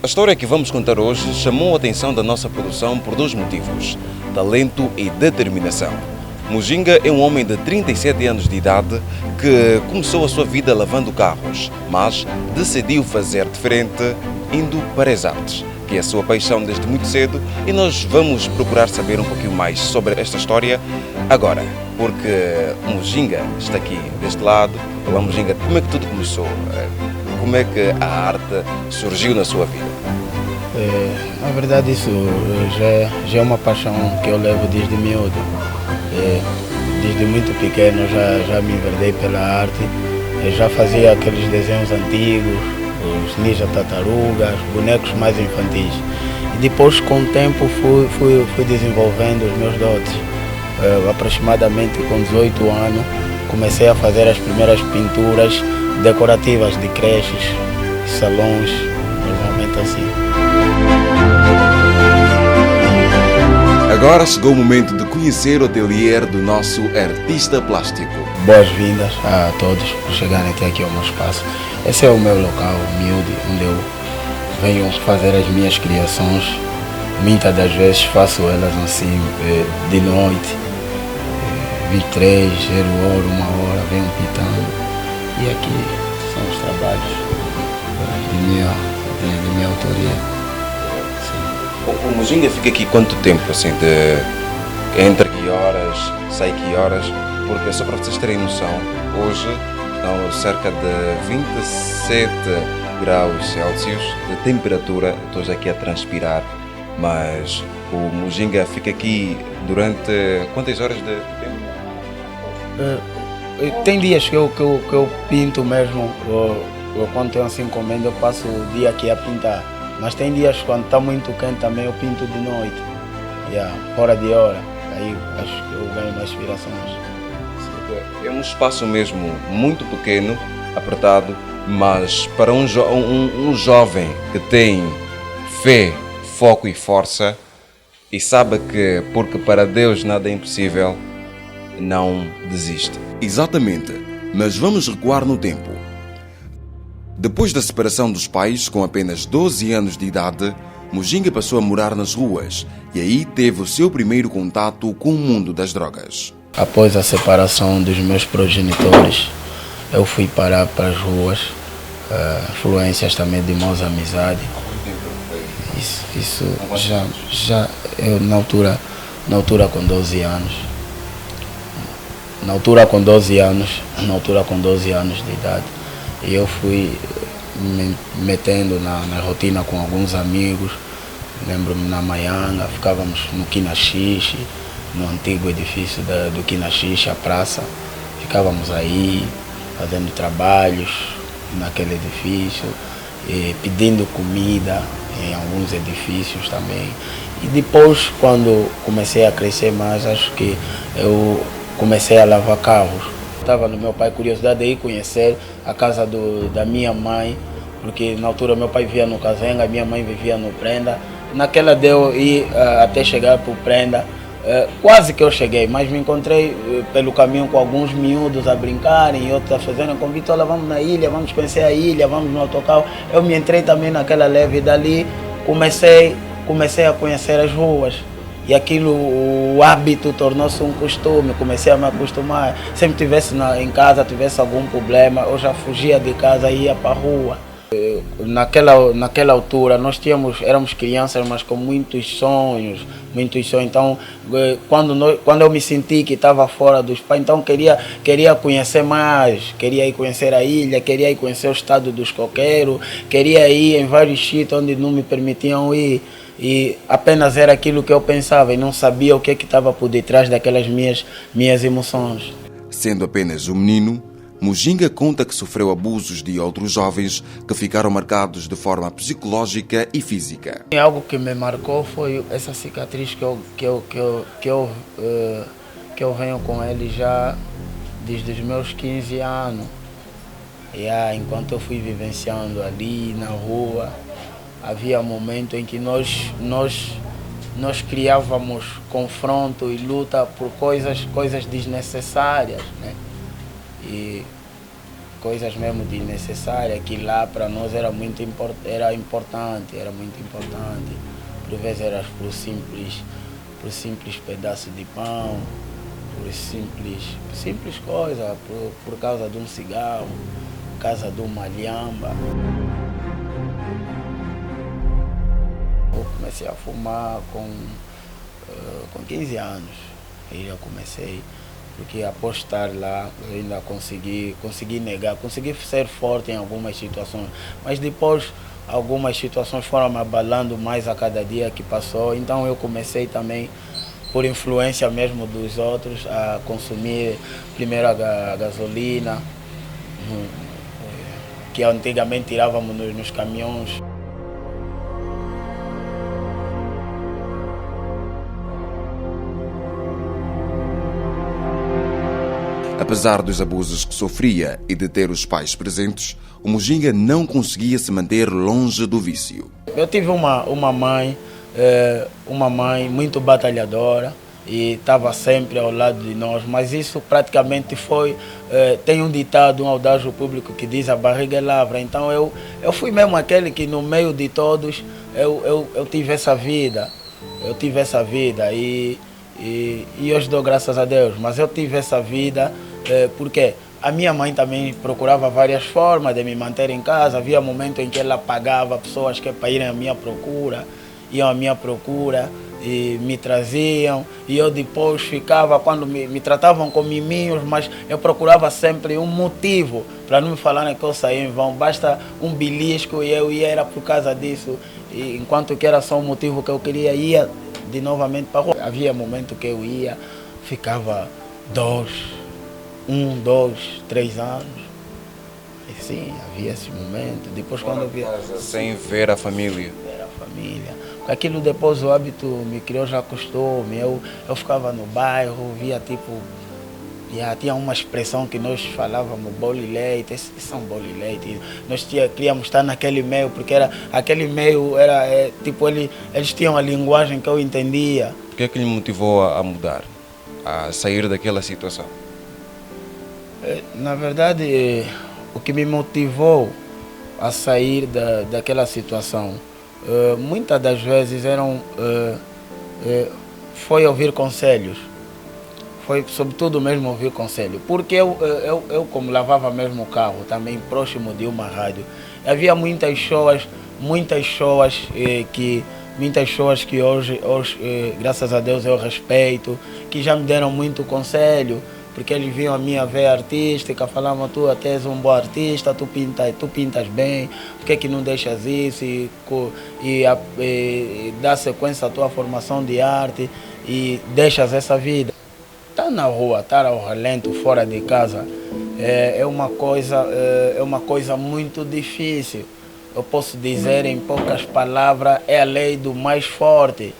A história que vamos contar hoje chamou a atenção da nossa produção por dois motivos: talento e determinação. Mujinga é um homem de 37 anos de idade que começou a sua vida lavando carros, mas decidiu fazer diferente indo para as artes, que é a sua paixão desde muito cedo, e nós vamos procurar saber um pouquinho mais sobre esta história agora, porque Mujinga está aqui deste lado. Olá Mujinga, como é que tudo começou? Como é que a arte surgiu na sua vida? Na verdade isso já é uma paixão que eu levo desde miúdo. Desde muito pequeno já me enverdei pela arte. Eu já fazia aqueles desenhos antigos, os ninja tartarugas, bonecos mais infantis. E depois com o tempo fui desenvolvendo os meus dotes. Aproximadamente com 18 anos comecei a fazer as primeiras pinturas decorativas de creches, salões, normalmente assim. Agora chegou o momento de conhecer o ateliê do nosso artista plástico. Boas-vindas a todos por chegarem até aqui ao meu espaço. Esse é o meu local humilde, onde eu venho fazer as minhas criações. Muitas das vezes faço elas assim de noite, 23, 0 hora, 1 hora, venho pintando. E aqui são os trabalhos de minha autoria. O Mujinga fica aqui quanto tempo, assim, entre que horas, sai que horas? Porque só para vocês terem noção, hoje estão cerca de 27 graus Celsius de temperatura. Estou já aqui a transpirar, mas o Mujinga fica aqui durante quantas horas de tempo? Tem dias que eu pinto mesmo, quando tenho assim encomenda eu passo o dia aqui a pintar. Mas tem dias quando está muito quente também eu pinto de noite, fora de hora, aí acho que eu ganho mais inspirações. É um espaço mesmo muito pequeno, apertado, mas para um jovem que tem fé, foco e força e sabe que porque para Deus nada é impossível, não desiste. Exatamente, mas vamos recuar no tempo. Depois da separação dos pais, com apenas 12 anos de idade, Mujinga passou a morar nas ruas e aí teve o seu primeiro contato com o mundo das drogas. Após a separação dos meus progenitores, eu fui parar para as ruas, influências também de maus amizades. Isso já eu na altura com 12 anos. Na altura com 12 anos de idade, e eu fui me metendo na rotina com alguns amigos. Lembro-me na Maianga, ficávamos no Quinaxixe, no antigo edifício do Quinaxixe, a praça. Ficávamos aí fazendo trabalhos naquele edifício, e pedindo comida em alguns edifícios também. E depois, quando comecei a crescer mais, acho que eu comecei a lavar carros. Estava no meu pai, curiosidade de ir conhecer a casa da minha mãe, porque na altura meu pai vivia no Cazenga, minha mãe vivia no Prenda. Naquela de eu ir até chegar para o Prenda, quase que eu cheguei, mas me encontrei pelo caminho com alguns miúdos a brincarem e outros a fazerem convite: olha, vamos na ilha, vamos conhecer a ilha, vamos no autocarro. Eu me entrei também naquela leve e dali comecei a conhecer as ruas. E aquilo, o hábito tornou-se um costume, comecei a me acostumar. Sempre tivesse em casa, tivesse algum problema, eu já fugia de casa e ia para a rua. Naquela altura nós éramos crianças, mas com muitos sonhos. Então, quando eu me senti que estava fora dos pais, então queria conhecer mais, queria ir conhecer a ilha, queria ir conhecer o estado dos coqueiros, queria ir em vários sítios onde não me permitiam ir. E apenas era aquilo que eu pensava e não sabia o que estava por detrás daquelas minhas emoções. Sendo apenas um menino, Mujinga conta que sofreu abusos de outros jovens que ficaram marcados de forma psicológica e física. Algo que me marcou foi essa cicatriz que eu venho com ele já desde os meus 15 anos. Enquanto eu fui vivenciando ali na rua, havia momentos em que nós criávamos confronto e luta por coisas desnecessárias, né? E coisas mesmo de necessária, que lá para nós era era importante. Por vezes era por simples pedaço de pão, por simples coisa, por causa de um cigarro, por causa de uma lhamba. Eu comecei a fumar com 15 anos. Aí eu comecei, porque após estar lá, eu ainda consegui negar, consegui ser forte em algumas situações, mas depois algumas situações foram me abalando mais a cada dia que passou, então eu comecei também, por influência mesmo dos outros, a consumir primeiro a gasolina, que antigamente tirávamos nos caminhões. Apesar dos abusos que sofria e de ter os pais presentes, o Mujinga não conseguia se manter longe do vício. Eu tive uma mãe muito batalhadora e estava sempre ao lado de nós, mas isso praticamente foi... tem um ditado, um adágio público que diz: a barriga é lavra. Então eu fui mesmo aquele que no meio de todos eu tive essa vida. E hoje dou graças a Deus, mas eu tive essa vida porque a minha mãe também procurava várias formas de me manter em casa. Havia momentos em que ela pagava pessoas que para irem iam à minha procura e me traziam, e eu depois ficava, quando me tratavam com miminhos, mas eu procurava sempre um motivo para não me falarem que eu saí em vão. Basta um belisco e eu ia, era por causa disso, e enquanto que era só um motivo que eu queria, ia de novamente para a rua. Havia momentos que eu ia, ficava 1, 2, 3 anos. E sim, havia esse momento. Depois quando eu via... Sem ver a família. Com aquilo depois o hábito me criou já costume. Eu ficava no bairro, via tipo... tinha uma expressão que nós falávamos, bolo e leite, são bolo e leite. Nós queríamos estar naquele meio, porque aquele meio tipo, eles tinham a linguagem que eu entendia. O que é que lhe motivou a mudar, a sair daquela situação? Na verdade, o que me motivou a sair daquela situação, muitas das vezes foi ouvir conselhos. Foi sobretudo mesmo ouvir conselho, porque eu como lavava mesmo o carro, também próximo de uma rádio, havia muitas shows que hoje, graças a Deus, eu respeito, que já me deram muito conselho, porque eles viam a minha veia artística, falavam: tu até és um bom artista, tu pintas bem, por que não deixas isso e dá sequência à tua formação de arte e deixas essa vida. Estar na rua, estar ao relento, fora de casa, é uma coisa muito difícil. Eu posso dizer em poucas palavras, é a lei do mais forte.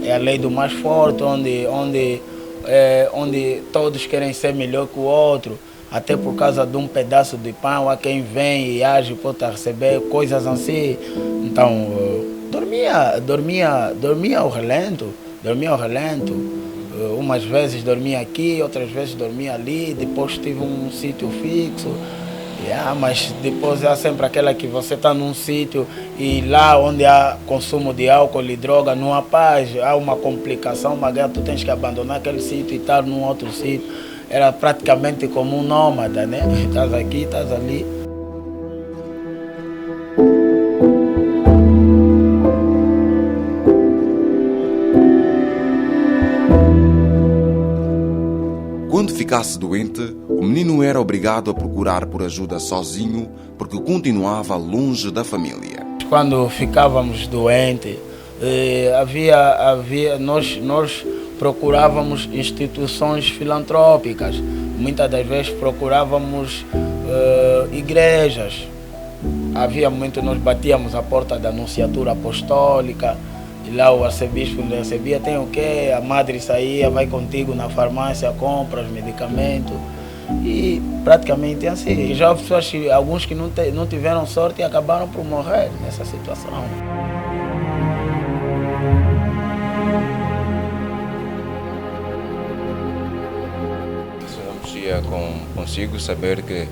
É a lei do mais forte, onde todos querem ser melhor que o outro, até por causa de um pedaço de pão. Há quem vem e age para receber coisas assim. Então, dormia ao relento. Umas vezes dormia aqui, outras vezes dormia ali, depois tive um sítio fixo. Mas depois há sempre aquela que você está num sítio e lá onde há consumo de álcool e droga não há paz, há uma complicação, mas tu tens que abandonar aquele sítio e estar num outro sítio. Era praticamente como um nômade, né? Estás aqui, estás ali. Quando ficasse doente, o menino era obrigado a procurar por ajuda sozinho, porque continuava longe da família. Quando ficávamos doentes, nós procurávamos instituições filantrópicas. Muitas das vezes procurávamos igrejas. Havia muito, nós batíamos a porta da Anunciatura Apostólica. E lá o arcebispo recebia: tem o quê? A madre saía, vai contigo na farmácia, compra os medicamentos. E praticamente assim. E já houve pessoas, alguns que não tiveram sorte e acabaram por morrer nessa situação. Isso não mexia consigo, saber que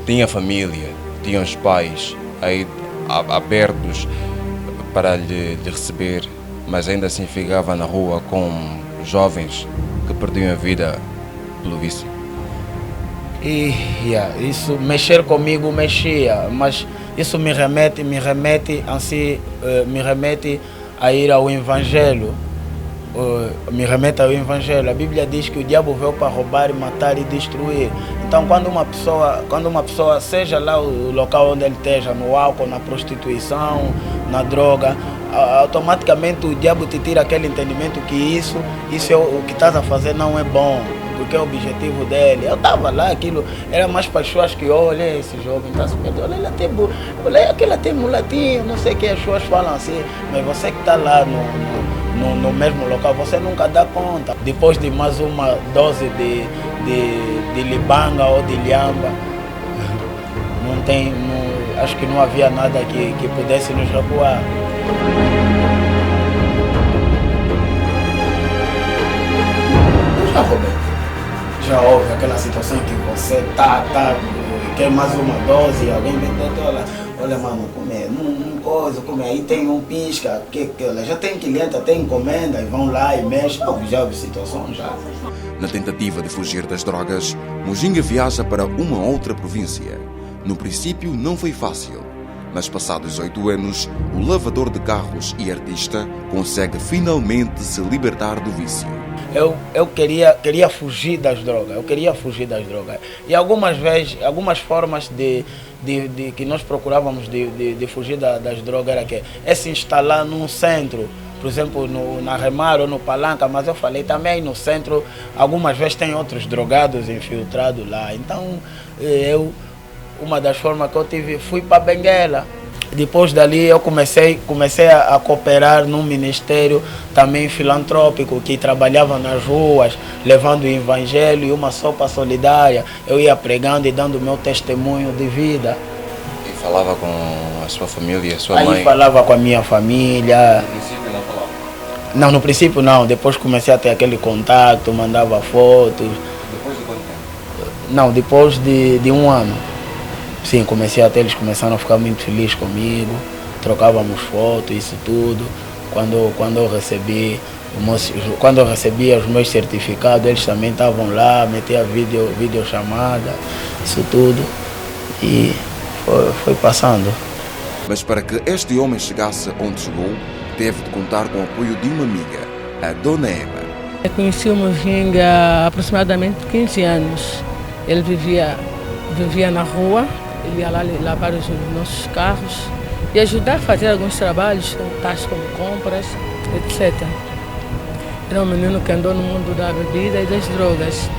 tinha família, tinha os pais aí abertos para lhe receber, mas ainda assim ficava na rua com jovens que perdiam a vida pelo vício. E isso mexer comigo mexia, mas isso me remete assim, me remete a ir ao Evangelho. Me remete ao Evangelho. A Bíblia diz que o diabo veio para roubar, matar e destruir. Então, quando uma pessoa, seja lá o local onde ele esteja, no álcool, na prostituição, na droga, automaticamente o diabo te tira aquele entendimento que isso é o que estás a fazer não é bom, porque é o objetivo dele. Eu estava lá, aquilo era mais para as pessoas que olha esse jovem, está se perdendo, olha, olha aquele tem mulatinho, não sei o que as pessoas falam assim, mas você que está lá no mesmo local, você nunca dá conta. Depois de mais uma dose de libanga ou de lhamba, acho que não havia nada que pudesse nos recuar. Já, Roberto, já houve aquela situação que você quer mais uma dose, alguém vem olha mano, comer, não coisa, comer, aí tem um pisca, já tem cliente, tem encomenda, e vão lá e mexem. Já houve situação, já. Na tentativa de fugir das drogas, Mujinga viaja para uma outra província. No princípio não foi fácil, mas passados 8 anos, o lavador de carros e artista consegue finalmente se libertar do vício. Eu queria fugir das drogas, E algumas formas de que nós procurávamos de fugir das drogas era que se instalar num centro, por exemplo, na Remar ou no Palanca, mas eu falei também no centro, algumas vezes tem outros drogados infiltrados lá. Então, uma das formas que eu tive, fui para Benguela. Depois dali eu comecei a cooperar num ministério também filantrópico que trabalhava nas ruas, levando o evangelho e uma sopa solidária. Eu ia pregando e dando meu testemunho de vida. E falava com a sua família, a sua mãe? Aí falava com a minha família. No princípio não falava? Não, no princípio não. Depois comecei a ter aquele contato, mandava fotos. Depois de quanto tempo? Não, depois de um ano. Sim, eles começaram a ficar muito felizes comigo, trocávamos fotos, isso tudo. Quando eu recebia os meus certificados, eles também estavam lá, metia videochamada, isso tudo. E foi passando. Mas para que este homem chegasse onde chegou, teve de contar com o apoio de uma amiga, a Dona Ema. Eu conheci o Mujinga há aproximadamente 15 anos. Ele vivia na rua. Ele ia lá lavar os nossos carros e ajudar a fazer alguns trabalhos, tais como compras, etc. Era um menino que andou no mundo da bebida e das drogas.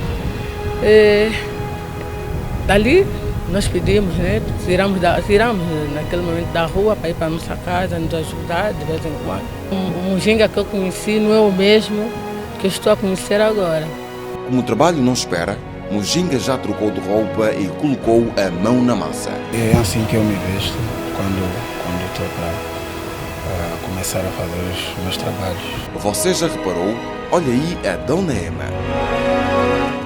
Dali nós pedimos, né? Tiramos naquele momento da rua para ir para a nossa casa, nos ajudar de vez em quando. O Mujinga que eu conheci não é o mesmo que eu estou a conhecer agora. Como o trabalho não espera, Mujinga já trocou de roupa e colocou a mão na massa. É assim que eu me vesto quando estou para começar a fazer os meus trabalhos. Você já reparou? Olha aí a Dona Ema.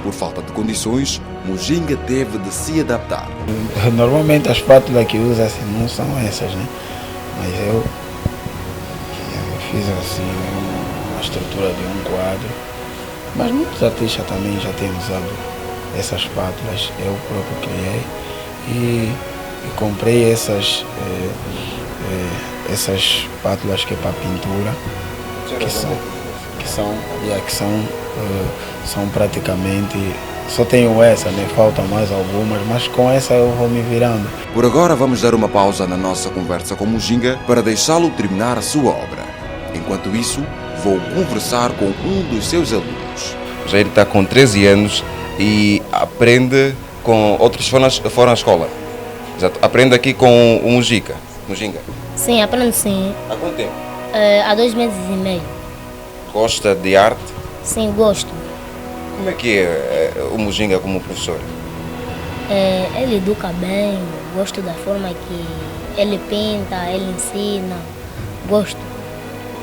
Por falta de condições, Mujinga teve de se adaptar. Normalmente as espátulas que usa assim não são essas, né? Mas eu fiz assim uma estrutura de um quadro. Mas muitos artistas também já têm usado essas espátulas, eu próprio criei e comprei essas espátulas que é para pintura, são praticamente, só tenho essa, né? Faltam mais algumas, mas com essa eu vou me virando. Por agora vamos dar uma pausa na nossa conversa com Mujinga para deixá-lo terminar a sua obra. Enquanto isso, vou conversar com um dos seus alunos. Já ele está com 13 anos e aprende com outros fora da escola. Exato. Aprende aqui com o Mujinga. Sim, aprendo sim. Há quanto tempo? Há 2 meses e meio. Gosta de arte? Sim, gosto. Como é que é o Mujinga como professor? Ele educa bem, gosto da forma que ele pinta, ele ensina, gosto.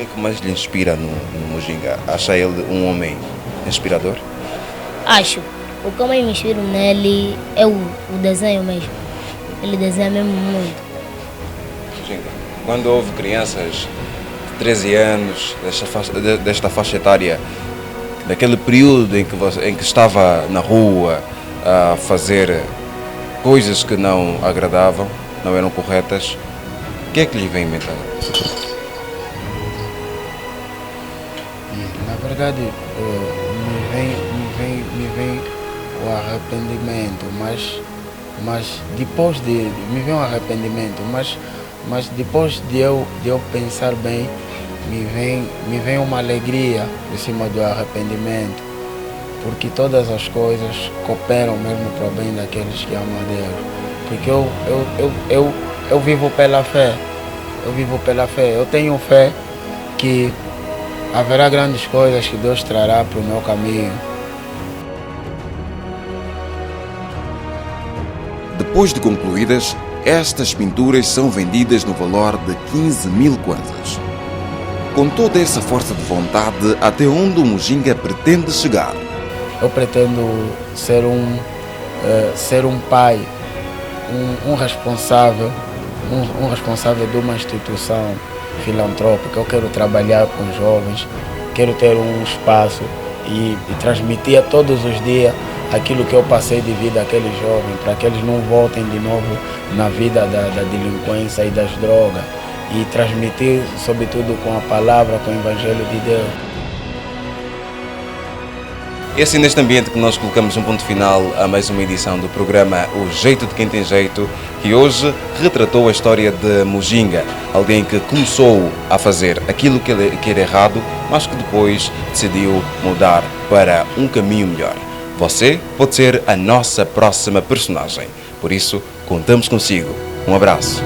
O que mais lhe inspira no Mujinga? Acha ele um homem inspirador? Acho. O que eu mais me inspiro nele é o desenho mesmo. Ele desenha mesmo muito. Quando houve crianças de 13 anos, desta faixa etária, naquele período em que estava na rua a fazer coisas que não agradavam, não eram corretas, o que é que lhe vem inventar? Na verdade, me vem o arrependimento, mas depois me vem o arrependimento, mas depois de eu pensar bem, me vem uma alegria em cima do arrependimento, porque todas as coisas cooperam mesmo para o bem daqueles que amam a Deus. Porque eu vivo pela fé, eu tenho fé que haverá grandes coisas que Deus trará para o meu caminho. Depois de concluídas, estas pinturas são vendidas no valor de 15 mil kwanzas. Com toda essa força de vontade, até onde o Mujinga pretende chegar? Eu pretendo ser um pai, um responsável de uma instituição filantrópica. Eu quero trabalhar com jovens, quero ter um espaço e transmitir a todos os dias aquilo que eu passei de vida àqueles jovens, para que eles não voltem de novo na vida da delinquência e das drogas, e transmitir, sobretudo, com a palavra, com o Evangelho de Deus. É assim neste ambiente que nós colocamos um ponto final a mais uma edição do programa O Jeito de Quem Tem Jeito, que hoje retratou a história de Mujinga, alguém que começou a fazer aquilo que era errado, mas que depois decidiu mudar para um caminho melhor. Você pode ser a nossa próxima personagem, por isso contamos consigo. Um abraço.